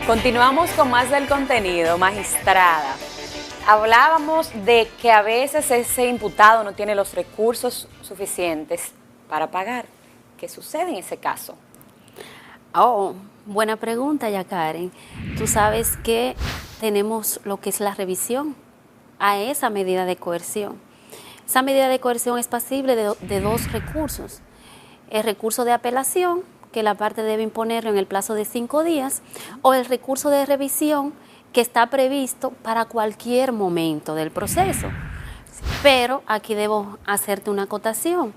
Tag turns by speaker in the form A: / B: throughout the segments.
A: Continuamos con más del contenido, magistrada. Hablábamos de que a veces ese imputado no tiene los recursos suficientes para pagar. ¿Qué sucede en ese caso?
B: Oh, buena pregunta, Karen. Tú sabes que tenemos lo que es la revisión a esa medida de coerción. Esa medida de coerción es pasible de dos recursos. El recurso de apelación, que la parte debe imponerlo en el plazo de 5 días, o el recurso de revisión, que está previsto para cualquier momento del proceso. Pero aquí debo hacerte una acotación.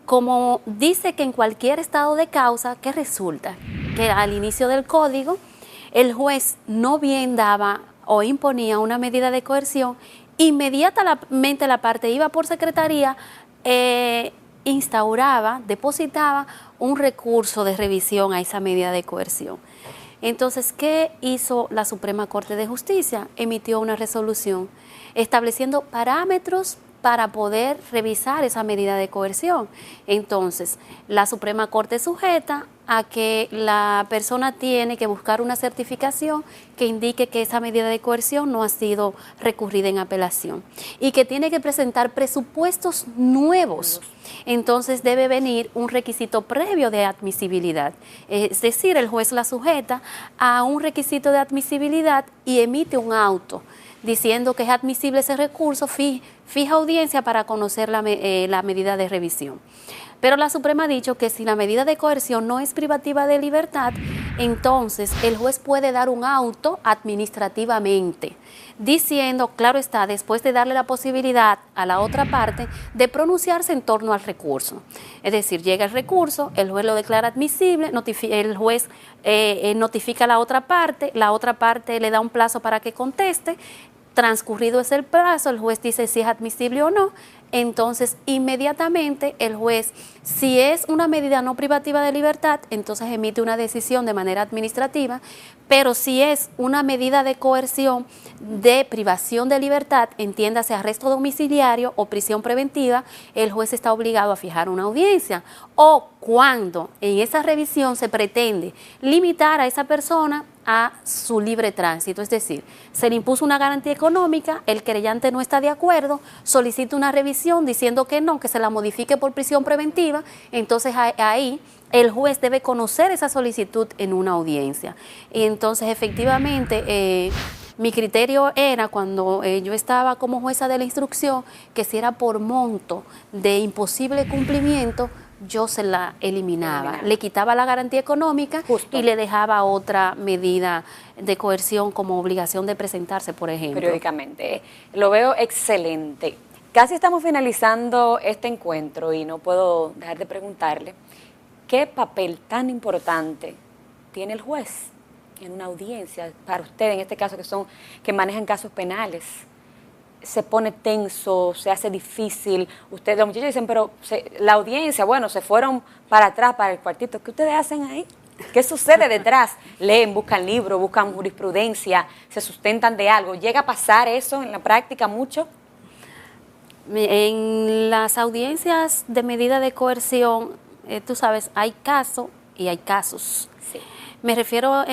B: Como dice que en cualquier estado de causa, ¿qué resulta? Que al inicio del código, el juez no bien daba o imponía una medida de coerción, inmediatamente la parte iba por secretaría, instauraba, depositaba un recurso de revisión a esa medida de coerción. Entonces, ¿qué hizo la Suprema Corte de Justicia? Emitió una resolución estableciendo parámetros para poder revisar esa medida de coerción. Entonces, la Suprema Corte sujeta a que la persona tiene que buscar una certificación que indique que esa medida de coerción no ha sido recurrida en apelación y que tiene que presentar presupuestos nuevos. Entonces debe venir un requisito previo de admisibilidad, es decir, el juez la sujeta a un requisito de admisibilidad y emite un auto diciendo que es admisible ese recurso, fija audiencia para conocer la medida de revisión. Pero la Suprema ha dicho que si la medida de coerción no es privativa de libertad, entonces el juez puede dar un auto administrativamente, diciendo, claro está, después de darle la posibilidad a la otra parte de pronunciarse en torno al recurso. Es decir, llega el recurso, el juez lo declara admisible, el juez notifica a la otra parte le da un plazo para que conteste. Transcurrido ese plazo, el juez dice si es admisible o no, entonces inmediatamente el juez, si es una medida no privativa de libertad, entonces emite una decisión de manera administrativa, pero si es una medida de coerción de privación de libertad, entiéndase arresto domiciliario o prisión preventiva, el juez está obligado a fijar una audiencia. O cuando en esa revisión se pretende limitar a esa persona a su libre tránsito, es decir, se le impuso una garantía económica, el querellante no está de acuerdo, solicita una revisión diciendo que no, que se la modifique por prisión preventiva, entonces ahí el juez debe conocer esa solicitud en una audiencia. Y entonces efectivamente mi criterio era, cuando yo estaba como jueza de la instrucción, que si era por monto de imposible cumplimiento, yo se la eliminaba, le quitaba la garantía económica. Justo. Y le dejaba otra medida de coerción como obligación de presentarse, por ejemplo.
A: Periódicamente. Lo veo excelente. Casi estamos finalizando este encuentro y no puedo dejar de preguntarle, ¿qué papel tan importante tiene el juez en una audiencia para usted, en este caso que manejan casos penales? Se pone tenso, se hace difícil. Ustedes, los muchachos dicen, pero la audiencia, bueno, se fueron para atrás, para el cuartito. ¿Qué ustedes hacen ahí? ¿Qué sucede detrás? Leen, buscan libros, buscan jurisprudencia, se sustentan de algo. ¿Llega a pasar eso en la práctica mucho?
B: En las audiencias de medida de coerción, tú sabes, hay casos y hay casos.
A: Sí.
B: Me refiero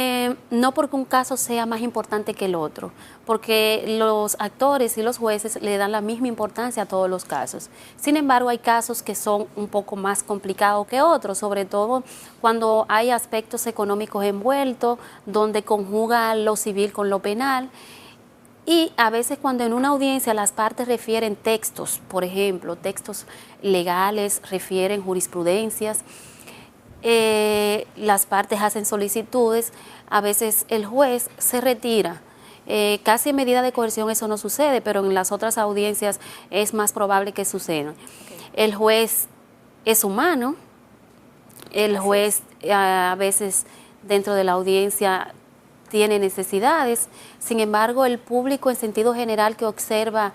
B: no porque un caso sea más importante que el otro, porque los actores y los jueces le dan la misma importancia a todos los casos. Sin embargo, hay casos que son un poco más complicados que otros, sobre todo cuando hay aspectos económicos envueltos, donde conjuga lo civil con lo penal. Y a veces cuando en una audiencia las partes refieren textos, por ejemplo, textos legales, refieren jurisprudencias, las partes hacen solicitudes, a veces el juez se retira. Casi en medida de coerción eso no sucede, pero en las otras audiencias es más probable que suceda. Okay. El juez es humano, el juez a veces dentro de la audiencia tiene necesidades, sin embargo el público en sentido general que observa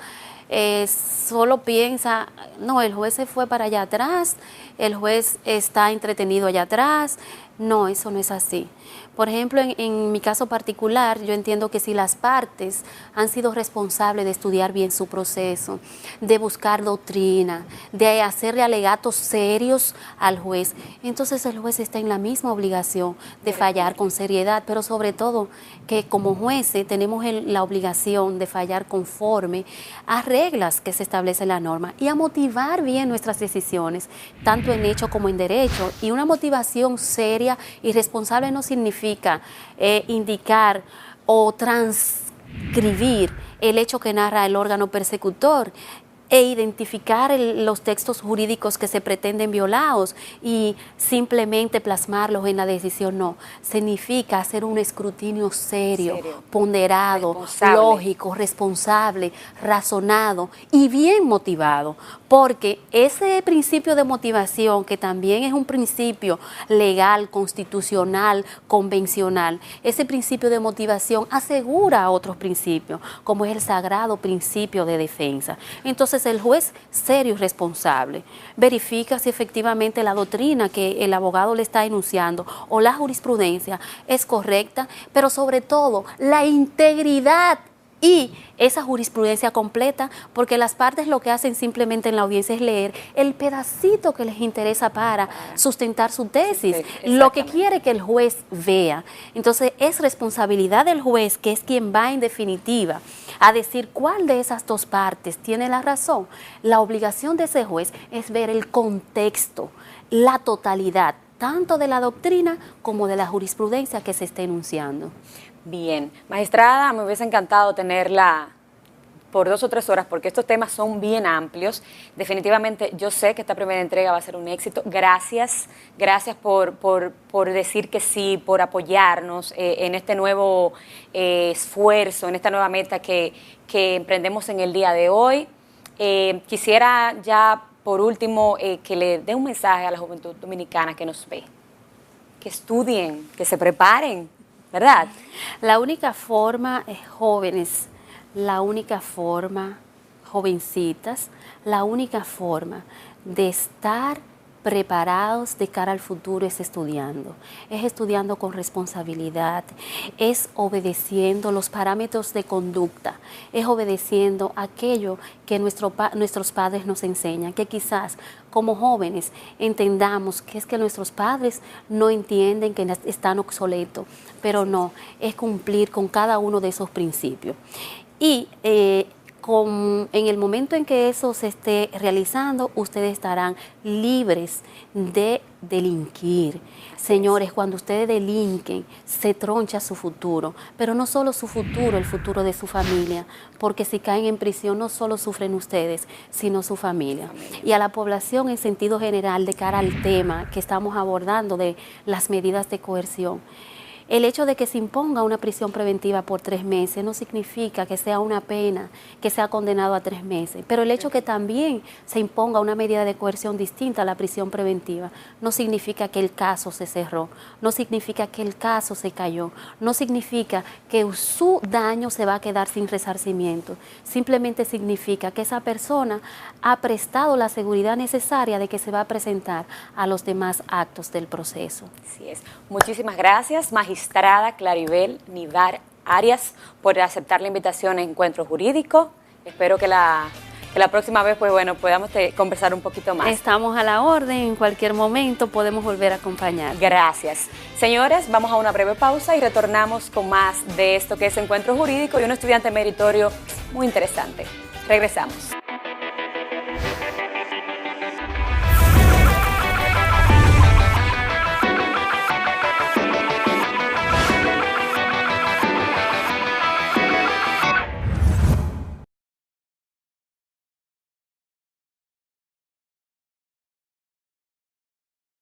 B: solo piensa, no, el juez se fue para allá atrás, el juez está entretenido allá atrás, No, eso no es así. Por ejemplo, en mi caso particular, yo entiendo que si las partes han sido responsables de estudiar bien su proceso, de buscar doctrina, de hacerle alegatos serios al juez, entonces el juez está en la misma obligación de fallar con seriedad, pero sobre todo que como jueces tenemos la obligación de fallar conforme a reglas que se establece en la norma y a motivar bien nuestras decisiones, tanto en hecho como en derecho. Y una motivación seria y responsable no significa indicar o transcribir el hecho que narra el órgano persecutor e identificar los textos jurídicos que se pretenden violados y simplemente plasmarlos en la decisión. No, significa hacer un escrutinio serio, ponderado, lógico, responsable, razonado y bien motivado, porque ese principio de motivación, que también es un principio legal, constitucional, convencional, ese principio de motivación asegura otros principios, como es el sagrado principio de defensa. Entonces, el juez serio y responsable verifica si efectivamente la doctrina que el abogado le está enunciando o la jurisprudencia es correcta, pero sobre todo la integridad y esa jurisprudencia completa, porque las partes lo que hacen simplemente en la audiencia es leer el pedacito que les interesa para sustentar su tesis, lo que quiere que el juez vea. Entonces es responsabilidad del juez, que es quien va en definitiva a decir cuál de esas dos partes tiene la razón. La obligación de ese juez es ver el contexto, la totalidad, tanto de la doctrina como de la jurisprudencia que se está enunciando.
A: Bien, magistrada, me hubiese encantado tenerla por 2 o 3 horas porque estos temas son bien amplios. Definitivamente yo sé que esta primera entrega va a ser un éxito. Gracias por decir que sí, por apoyarnos en este nuevo esfuerzo, en esta nueva meta que emprendemos en el día de hoy. Quisiera ya por último que le dé un mensaje a la juventud dominicana que nos ve, que estudien, que se preparen, ¿verdad?
B: La única forma, jóvenes, la única forma, jovencitas, la única forma de estar preparados de cara al futuro es estudiando con responsabilidad, es obedeciendo los parámetros de conducta, es obedeciendo aquello que nuestros padres nos enseñan, que quizás como jóvenes entendamos que es que nuestros padres no entienden, que están obsoletos, pero no, es cumplir con cada uno de esos principios. Y en el momento en que eso se esté realizando, ustedes estarán libres de delinquir. Señores, cuando ustedes delinquen, se troncha su futuro, pero no solo su futuro, el futuro de su familia, porque si caen en prisión no solo sufren ustedes, sino su familia. Y a la población en sentido general, de cara al tema que estamos abordando de las medidas de coerción, el hecho de que se imponga una prisión preventiva por 3 meses no significa que sea una pena, que sea condenado a 3 meses. Pero el hecho que también se imponga una medida de coerción distinta a la prisión preventiva no significa que el caso se cerró, no significa que el caso se cayó, no significa que su daño se va a quedar sin resarcimiento. Simplemente significa que esa persona ha prestado la seguridad necesaria de que se va a presentar a los demás actos del proceso.
A: Así es. Muchísimas gracias, magistrada Claribel Nivar Arias, por aceptar la invitación a Encuentro Jurídico. Espero que la próxima vez pues bueno, podamos conversar un poquito más.
B: Estamos a la orden, en cualquier momento podemos volver a acompañar.
A: Gracias. Señores, vamos a una breve pausa y retornamos con más de esto que es Encuentro Jurídico y un estudiante meritorio muy interesante. Regresamos.